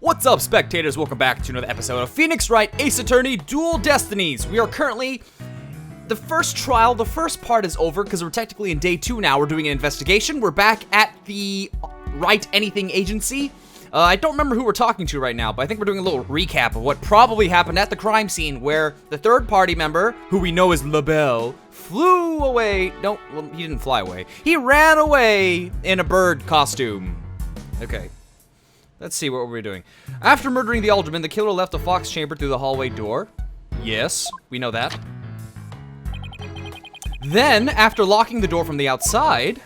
What's up, spectators? Welcome back to another episode of Phoenix Wright Ace Attorney Dual Destinies. We are currently... The first trial, the first part is over because we're technically in day 2 now. We're doing an investigation. We're back at the Wright Anything Agency. I don't remember who we're talking to right now, but I think we're doing a little recap of what probably happened at the crime scene where the third party member, who we know is LaBelle, flew away. No, well, he didn't fly away. He ran away in a bird costume. Okay. Let's see, what were we doing? After murdering the alderman, the killer left the fox chamber through the hallway door. Yes, we know that. Then, after locking the door from the outside,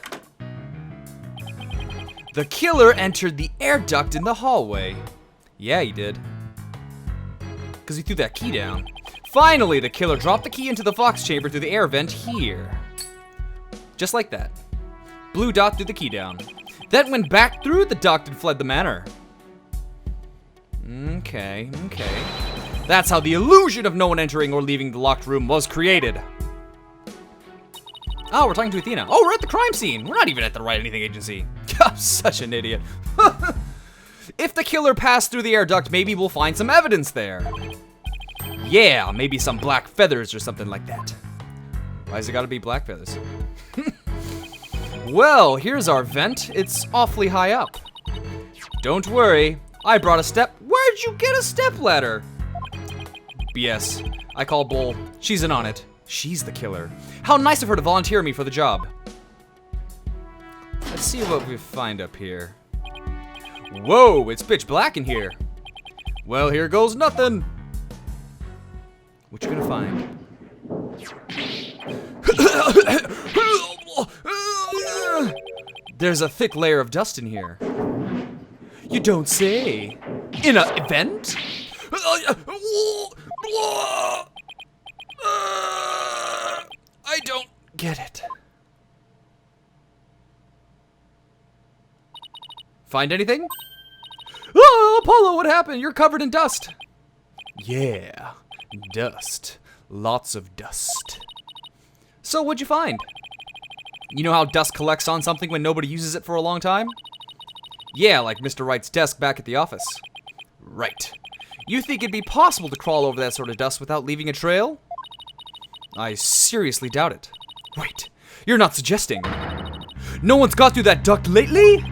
the killer entered the air duct in the hallway. Yeah, he did. Because he threw that key down. Finally, the killer dropped the key into the fox chamber through the air vent here. Just like that. Blue dot threw the key down. Then went back through the duct and fled the manor. Okay. That's how the illusion of no one entering or leaving the locked room was created. Oh, we're talking to Athena. Oh, we're at the crime scene. We're not even at the Wright Anything Agency. I'm such an idiot. If the killer passed through the air duct, maybe we'll find some evidence there. Yeah, maybe some black feathers or something like that. Why has it gotta be black feathers? Well, here's our vent. It's awfully high up. Don't worry, I brought a step. Where'd you get a step ladder? BS. I call bull. She's in on it. She's the killer. How nice of her to volunteer me for the job. Let's see what we find up here. Whoa, it's pitch black in here. Well, here goes nothing. What you gonna find? There's a thick layer of dust in here. You don't say. In an event? I don't get it. Find anything? Oh, Apollo, what happened? You're covered in dust. Yeah, dust. Lots of dust. So what'd you find? You know how dust collects on something when nobody uses it for a long time? Yeah, like Mr. Wright's desk back at the office. Right. You think it'd be possible to crawl over that sort of dust without leaving a trail? I seriously doubt it. Wait, you're not suggesting. No one's got through that duct lately?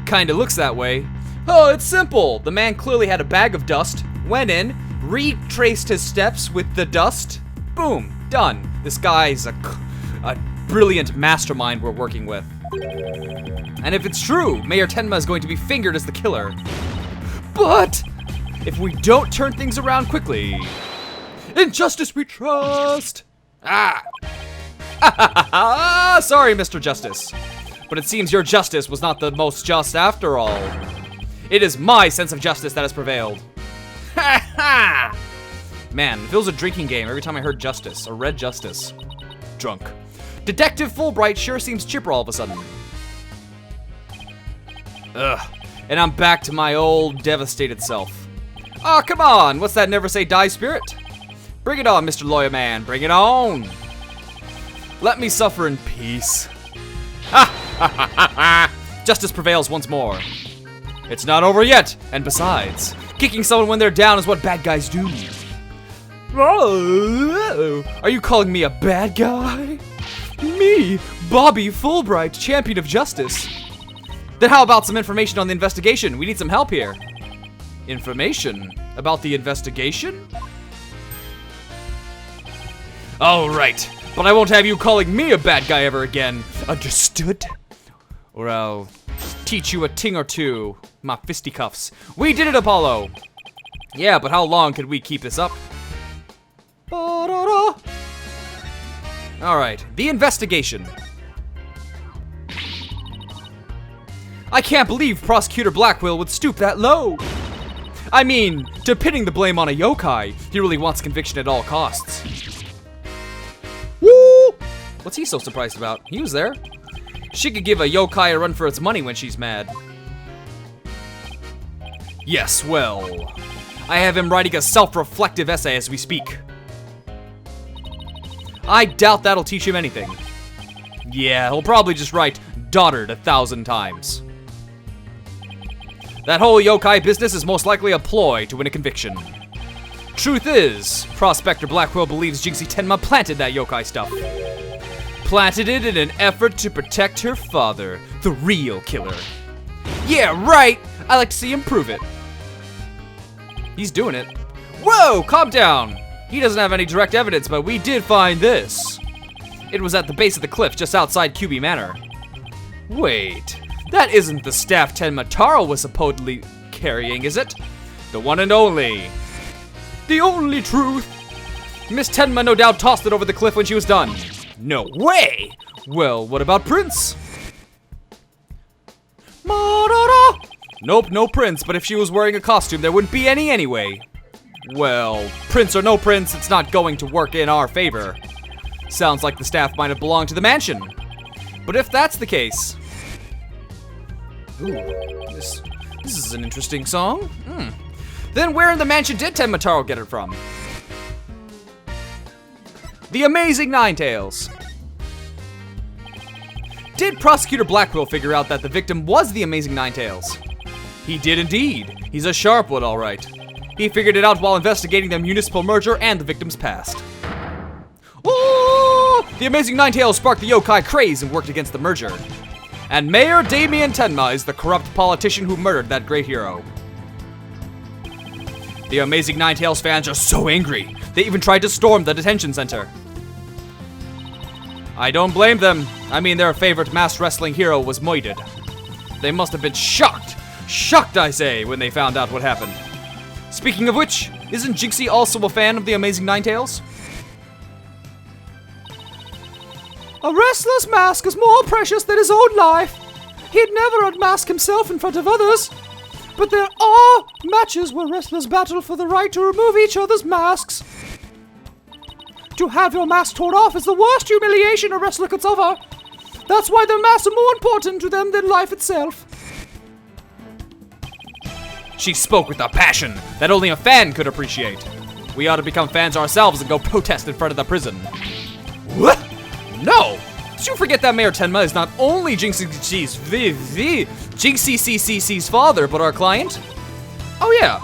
Kinda looks that way. Oh, it's simple. The man clearly had a bag of dust, went in, retraced his steps with the dust. Boom, done. This guy's a brilliant mastermind we're working with. And if it's true, Mayor Tenma is going to be fingered as the killer. But if we don't turn things around quickly, in justice we trust. Sorry, Mr. Justice. But it seems your justice was not the most just after all. It is my sense of justice that has prevailed. Man, it feels a drinking game every time I heard justice, or read justice. Drunk. Detective Fulbright sure seems chipper all of a sudden. Ugh, and I'm back to my old devastated self. Oh, come on, what's that never say die spirit? Bring it on, Mr. Lawyer Man, bring it on. Let me suffer in peace. Justice prevails once more. It's not over yet, and besides, kicking someone when they're down is what bad guys do. Oh, are you calling me a bad guy? Me, Bobby Fulbright, champion of justice. Then how about some information on the investigation? We need some help here. Information? About the investigation? All right, but I won't have you calling me a bad guy ever again. Understood? Or I'll teach you a ting or two. My fisticuffs. We did it, Apollo. Yeah, but how long could we keep this up? All right, the investigation. I can't believe Prosecutor Blackwell would stoop that low. I mean, to pinning the blame on a yokai, he really wants conviction at all costs. Woo! What's he so surprised about? He was there. She could give a yokai a run for its money when she's mad. Yes, well, I have him writing a self-reflective essay as we speak. I doubt that'll teach him anything. Yeah, he'll probably just write "daughtered" 1,000 times. That whole yokai business is most likely a ploy to win a conviction. Truth is, Prospector Blackwell believes Jinxie Tenma planted that yokai stuff. Planted it in an effort to protect her father, the real killer. Yeah, right! I like to see him prove it. He's doing it. Whoa, calm down! He doesn't have any direct evidence, but we did find this. It was at the base of the cliff just outside QB Manor. Wait, that isn't the staff Tenma Taro was supposedly carrying, is it? The one and only. The only truth. Miss Tenma no doubt tossed it over the cliff when she was done. No way! Well, what about Prince? Nope, no Prince, but if she was wearing a costume, there wouldn't be any anyway. Well, Prince or no Prince, it's not going to work in our favor. Sounds like the staff might have belonged to the mansion. But if that's the case... Ooh, this is an interesting song. Then where in the mansion did Tenma Taro get it from? The Amazing Ninetales. Did Prosecutor Blackwell figure out that the victim was the Amazing Ninetales? He did indeed. He's a sharp one, all right. He figured it out while investigating the municipal merger and the victim's past. Oh! The Amazing Ninetales sparked the yokai craze and worked against the merger. And Mayor Damien Tenma is the corrupt politician who murdered that great hero. The Amazing Ninetales fans are so angry, they even tried to storm the detention center. I don't blame them. I mean, their favorite masked wrestling hero was moided. They must have been shocked. Shocked, I say, when they found out what happened. Speaking of which, isn't Jinxie also a fan of the Amazing Ninetales? A wrestler's mask is more precious than his own life. He'd never unmask himself in front of others. But there are matches where wrestlers battle for the right to remove each other's masks. To have your mask torn off is the worst humiliation a wrestler could suffer. That's why their masks are more important to them than life itself. She spoke with a passion that only a fan could appreciate. We ought to become fans ourselves and go protest in front of the prison. What? No! Did you forget that Mayor Tenma is not only Jinxie's father, but our client? Oh yeah.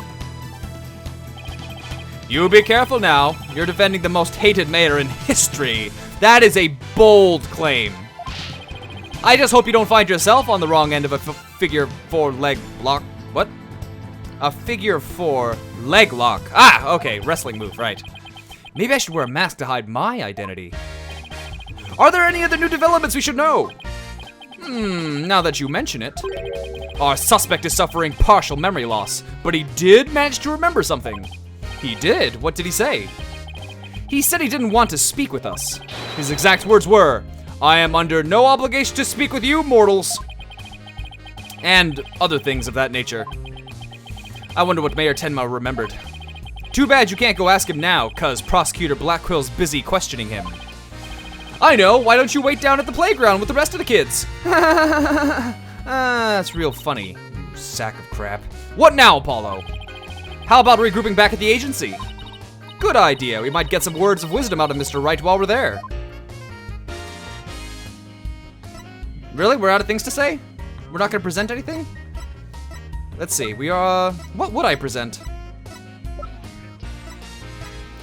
You be careful now. You're defending the most hated mayor in history. That is a bold claim. I just hope you don't find yourself on the wrong end of a figure 4 leg lock. What? A figure 4 leg lock. Ah, okay, wrestling move, right. Maybe I should wear a mask to hide my identity. Are there any other new developments we should know? Now that you mention it. Our suspect is suffering partial memory loss, but he did manage to remember something. He did? What did he say? He said he didn't want to speak with us. His exact words were, "I am under no obligation to speak with you, mortals." And other things of that nature. I wonder what Mayor Tenma remembered. Too bad you can't go ask him now, cause Prosecutor Blackwell's busy questioning him. I know, why don't you wait down at the playground with the rest of the kids? That's real funny, you sack of crap. What now, Apollo? How about regrouping back at the agency? Good idea, we might get some words of wisdom out of Mr. Wright while we're there. Really? We're out of things to say? We're not gonna present anything? Let's see, we are... What would I present?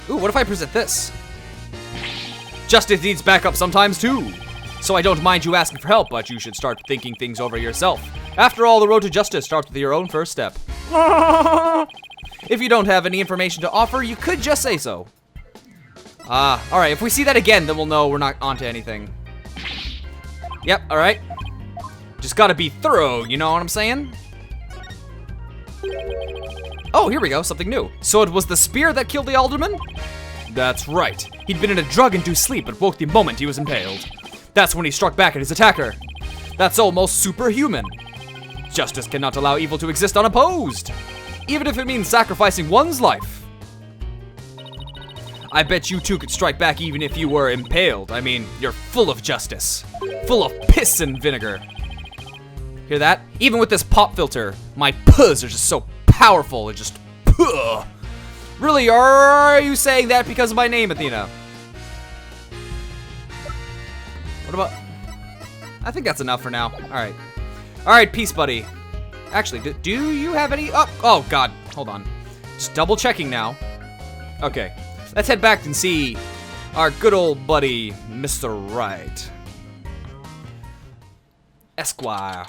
Ooh, what if I present this? Justice needs backup sometimes too. So I don't mind you asking for help, but you should start thinking things over yourself. After all, the road to justice starts with your own first step. If you don't have any information to offer, you could just say so. Alright, if we see that again, then we'll know we're not onto anything. Yep, alright. Just gotta be thorough, you know what I'm saying? Oh, here we go, something new. So it was the spear that killed the alderman? That's right. He'd been in a drug-induced sleep but woke the moment he was impaled. That's when he struck back at his attacker. That's almost superhuman. Justice cannot allow evil to exist unopposed, even if it means sacrificing one's life. I bet you two could strike back even if you were impaled. I mean, you're full of justice. Full of piss and vinegar. Hear that? Even with this pop filter, my puhs are just so powerful, it just puh. Really, are you saying that because of my name, Athena? What about... I think that's enough for now. Alright. Alright, peace, buddy. Actually, do you have any? Oh, God. Hold on. Just double checking now. Okay. Let's head back and see our good old buddy, Mr. Wright. Esquire.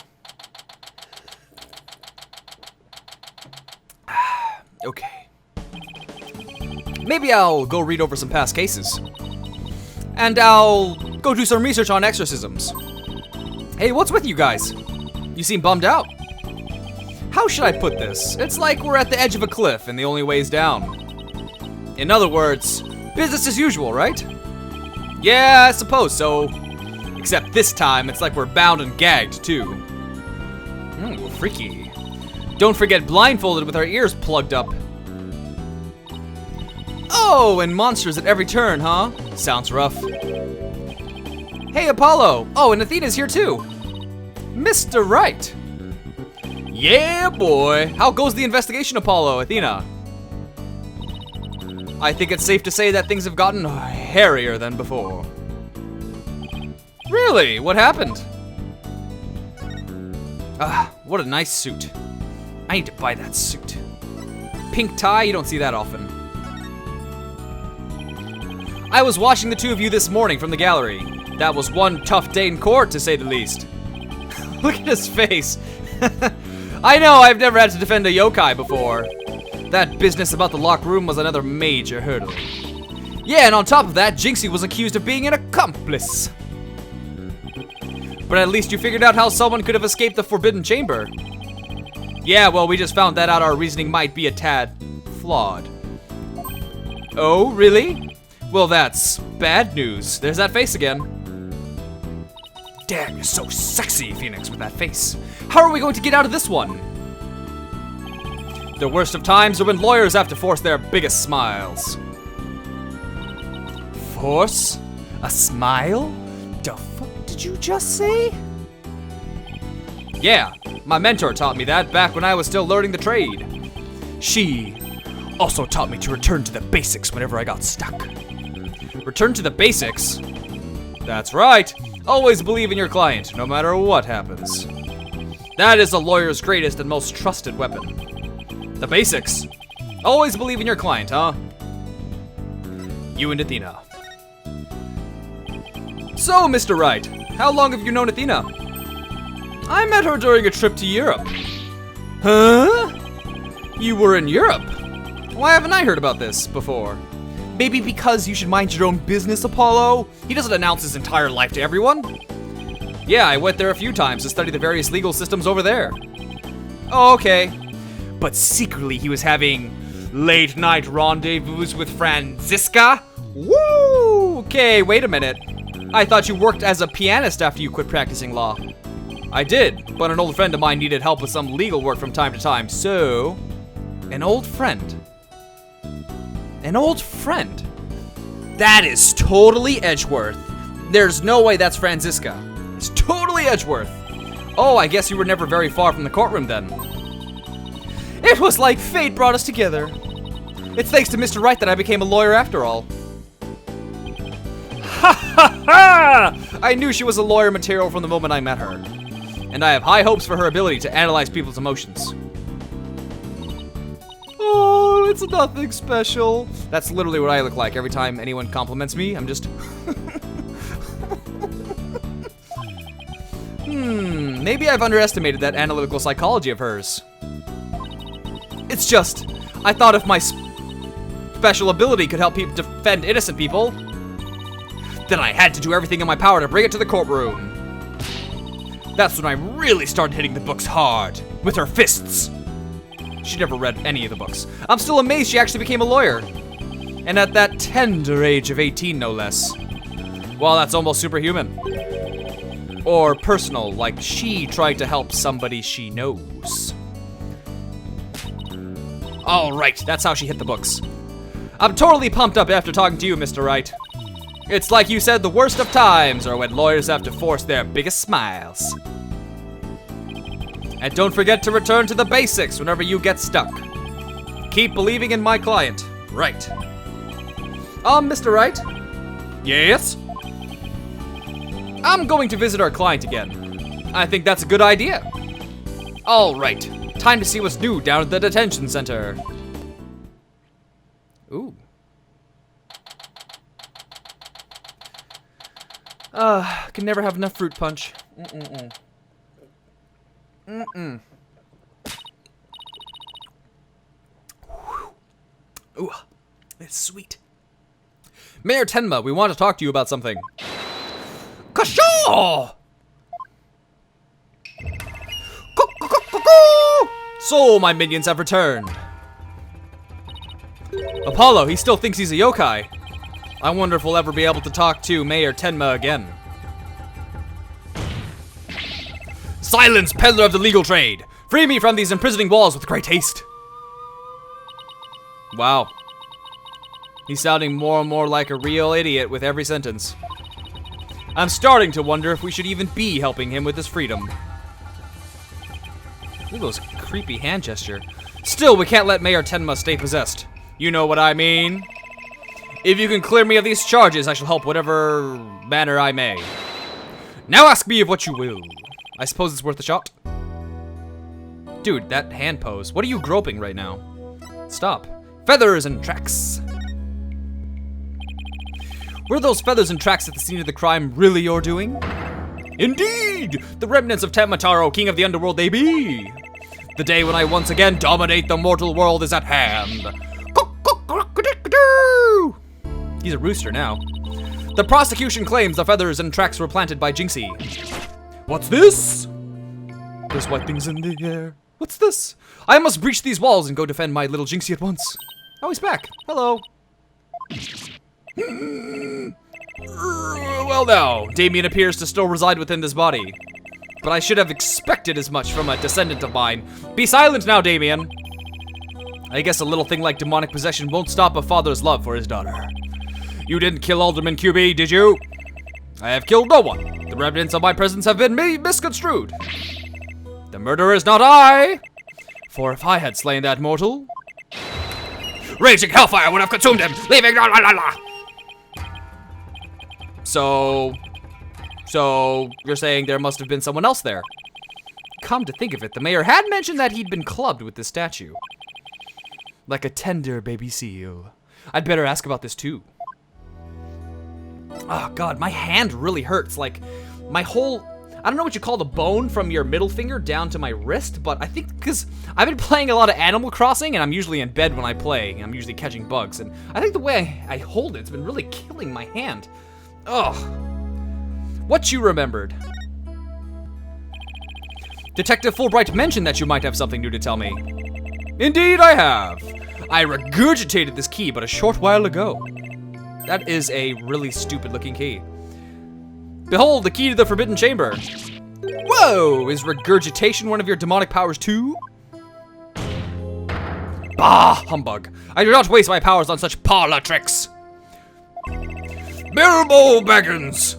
Okay. Maybe I'll go read over some past cases. And I'll go do some research on exorcisms. Hey, what's with you guys? You seem bummed out. How should I put this? It's like we're at the edge of a cliff and the only way's down. In other words, business as usual, right? Yeah, I suppose so. Except this time, it's like we're bound and gagged, too. Freaky. Don't forget blindfolded with our ears plugged up. Oh, and monsters at every turn, huh? Sounds rough. Hey, Apollo. Oh, and Athena's here, too. Mr. Wright. Yeah, boy. How goes the investigation, Apollo, Athena? I think it's safe to say that things have gotten hairier than before. Really? What happened? What a nice suit. I need to buy that suit. Pink tie, you don't see that often. I was watching the two of you this morning from the gallery. That was one tough day in court, to say the least. Look at his face. I know, I've never had to defend a yokai before. That business about the locked room was another major hurdle. Yeah, and on top of that, Jinxie was accused of being an accomplice. But at least you figured out how someone could have escaped the forbidden chamber. Yeah, well, we just found that out. Our reasoning might be a tad flawed. Oh, really? Well, that's bad news. There's that face again. Damn, you're so sexy, Phoenix, with that face. How are we going to get out of this one? The worst of times are when lawyers have to force their biggest smiles. Force? A smile? The fuck did you just say? Yeah, my mentor taught me that back when I was still learning the trade. She also taught me to return to the basics whenever I got stuck. Return to the basics? That's right. Always believe in your client, no matter what happens. That is a lawyer's greatest and most trusted weapon. The basics. Always believe in your client, huh? You and Athena. So, Mr. Wright, how long have you known Athena? I met her during a trip to Europe. Huh? You were in Europe? Why haven't I heard about this before? Maybe because you should mind your own business, Apollo? He doesn't announce his entire life to everyone. Yeah, I went there a few times to study the various legal systems over there. Oh, okay. But secretly he was having late-night rendezvous with Franziska? Woo! Okay, wait a minute. I thought you worked as a pianist after you quit practicing law. I did, but an old friend of mine needed help with some legal work from time to time, so... An old friend. An old friend? That is totally Edgeworth. There's no way that's Franziska. It's totally Edgeworth. Oh, I guess you were never very far from the courtroom then. It was like fate brought us together. It's thanks to Mr. Wright that I became a lawyer after all. Ha ha ha! I knew she was a lawyer material from the moment I met her. And I have high hopes for her ability to analyze people's emotions. Oh, it's nothing special. That's literally what I look like every time anyone compliments me. I'm just... Maybe I've underestimated that analytical psychology of hers. It's just, I thought if my special ability could help people defend innocent people, then I had to do everything in my power to bring it to the courtroom. That's when I really started hitting the books hard, with her fists. She never read any of the books. I'm still amazed she actually became a lawyer. And at that tender age of 18, no less. Well, that's almost superhuman. Or personal, like she tried to help somebody she knows. All right, that's how she hit the books. I'm totally pumped up after talking to you, Mr. Wright. It's like you said, the worst of times are when lawyers have to force their biggest smiles. And don't forget to return to the basics whenever you get stuck. Keep believing in my client. Right. Mr. Wright? Yes? I'm going to visit our client again. I think that's a good idea. All right, time to see what's new down at the detention center. Ooh. Can never have enough fruit punch. Ooh, it's sweet. Mayor Tenma, we want to talk to you about something. Kashaw! So, my minions have returned. Apollo, he still thinks he's a yokai. I wonder if we'll ever be able to talk to Mayor Tenma again. Silence, peddler of the legal trade! Free me from these imprisoning walls with great haste. Wow. He's sounding more and more like a real idiot with every sentence. I'm starting to wonder if we should even be helping him with his freedom. Look at those creepy hand gesture. Still, we can't let Mayor Tenma stay possessed. You know what I mean? If you can clear me of these charges, I shall help whatever manner I may. Now ask me of what you will. I suppose it's worth a shot. Dude, that hand pose. What are you groping right now? Stop. Feathers and tracks. Were those feathers and tracks at the scene of the crime really your doing? Indeed! The remnants of Tamataro, king of the underworld they be! The day when I once again dominate the mortal world is at hand. He's a rooster now. The prosecution claims the feathers and tracks were planted by Jinxie. What's this? There's white things in the air. What's this? I must breach these walls and go defend my little Jinxie at once. Oh, he's back. Hello. Well now, Damien appears to still reside within this body. But I should have expected as much from a descendant of mine. Be silent now, Damien. I guess a little thing like demonic possession won't stop a father's love for his daughter. You didn't kill Alderman QB, did you? I have killed no one. The remnants of my presence have been misconstrued. The murderer is not I. For if I had slain that mortal, raging hellfire would have consumed him, leaving la la la la. So you're saying there must have been someone else there. Come to think of it, the mayor had mentioned that he'd been clubbed with this statue. Like a tender baby seal. I'd better ask about this too. Oh god, my hand really hurts. Like, my whole, I don't know what you call the bone from your middle finger down to my wrist, but I think because I've been playing a lot of Animal Crossing, and I'm usually in bed when I play. I'm usually catching bugs, and I think the way I hold it's been really killing my hand. Ugh. What you remembered? Detective Fulbright mentioned that you might have something new to tell me. Indeed I have. I regurgitated this key but a short while ago. That is a really stupid looking key. Behold, the key to the Forbidden Chamber. Whoa, is regurgitation one of your demonic powers too? Bah, humbug. I do not waste my powers on such parlor tricks. Bilbo Baggins.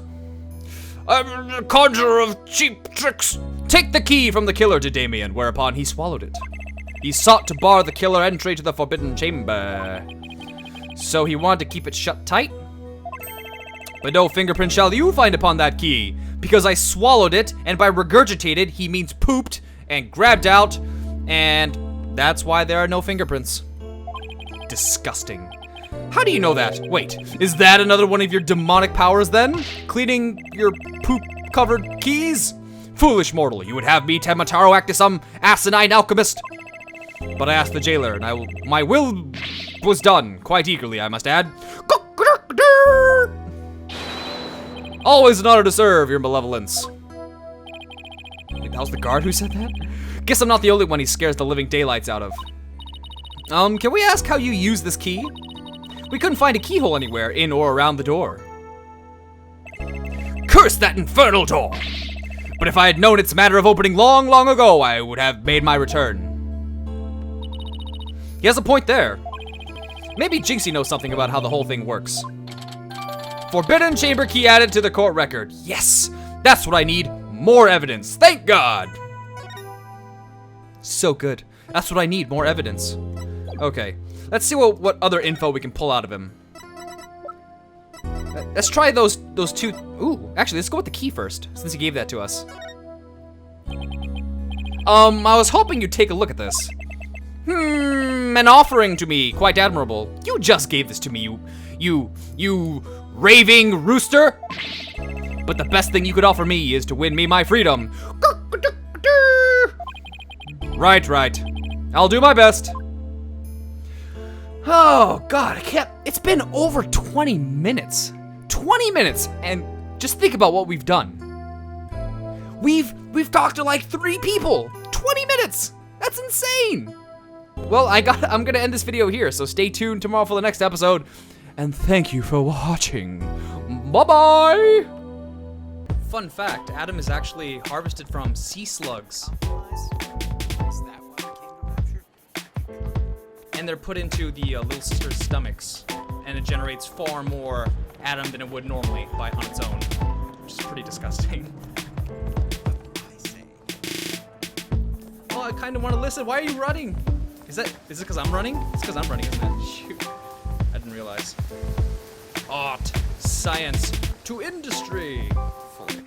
I'm a conjurer of cheap tricks. Take the key from the killer to Damien, whereupon he swallowed it. He sought to bar the killer entry to the Forbidden Chamber. So he wanted to keep it shut tight? But no fingerprint shall you find upon that key, because I swallowed it, and by regurgitated, he means pooped and grabbed out, and that's why there are no fingerprints. Disgusting. How do you know that? Wait, is that another one of your demonic powers then? Cleaning your poop-covered keys? Foolish mortal, you would have me, Tamataro, act as some asinine alchemist. But I asked the jailer, and my will was done, quite eagerly, I must add. Always an honor to serve, your malevolence. Wait, that was the guard who said that? Guess I'm not the only one he scares the living daylights out of. Can we ask how you use this key? We couldn't find a keyhole anywhere in or around the door. Curse that infernal door! But if I had known it's a matter of opening long, long ago, I would have made my return. He has a point there. Maybe Jinxie knows something about how the whole thing works. Forbidden Chamber key added to the court record. Yes! That's what I need. More evidence. Thank God! So good. That's what I need. More evidence. Okay. Let's see what other info we can pull out of him. Let's try those two. Ooh, actually, let's go with the key first, since he gave that to us. I was hoping you'd take a look at this. An offering to me, quite admirable. You just gave this to me, you raving rooster. But the best thing you could offer me is to win me my freedom. Right. I'll do my best. Oh, God, I can't. It's been over 20 minutes. 20 minutes, and just think about what we've done. We've talked to like 3 people. 20 minutes. That's insane. Well, I'm gonna end this video here, so stay tuned tomorrow for the next episode. And thank you for watching. Bye-bye. Fun fact, Adam is actually harvested from sea slugs. And they're put into the little sister's stomachs. And it generates far more Adam than it would normally on its own. Which is pretty disgusting. Oh, I kind of want to listen. Why are you running? Is it because I'm running? It's because I'm running, isn't it? Shoot. I didn't realize. Art, science, to industry. Fully.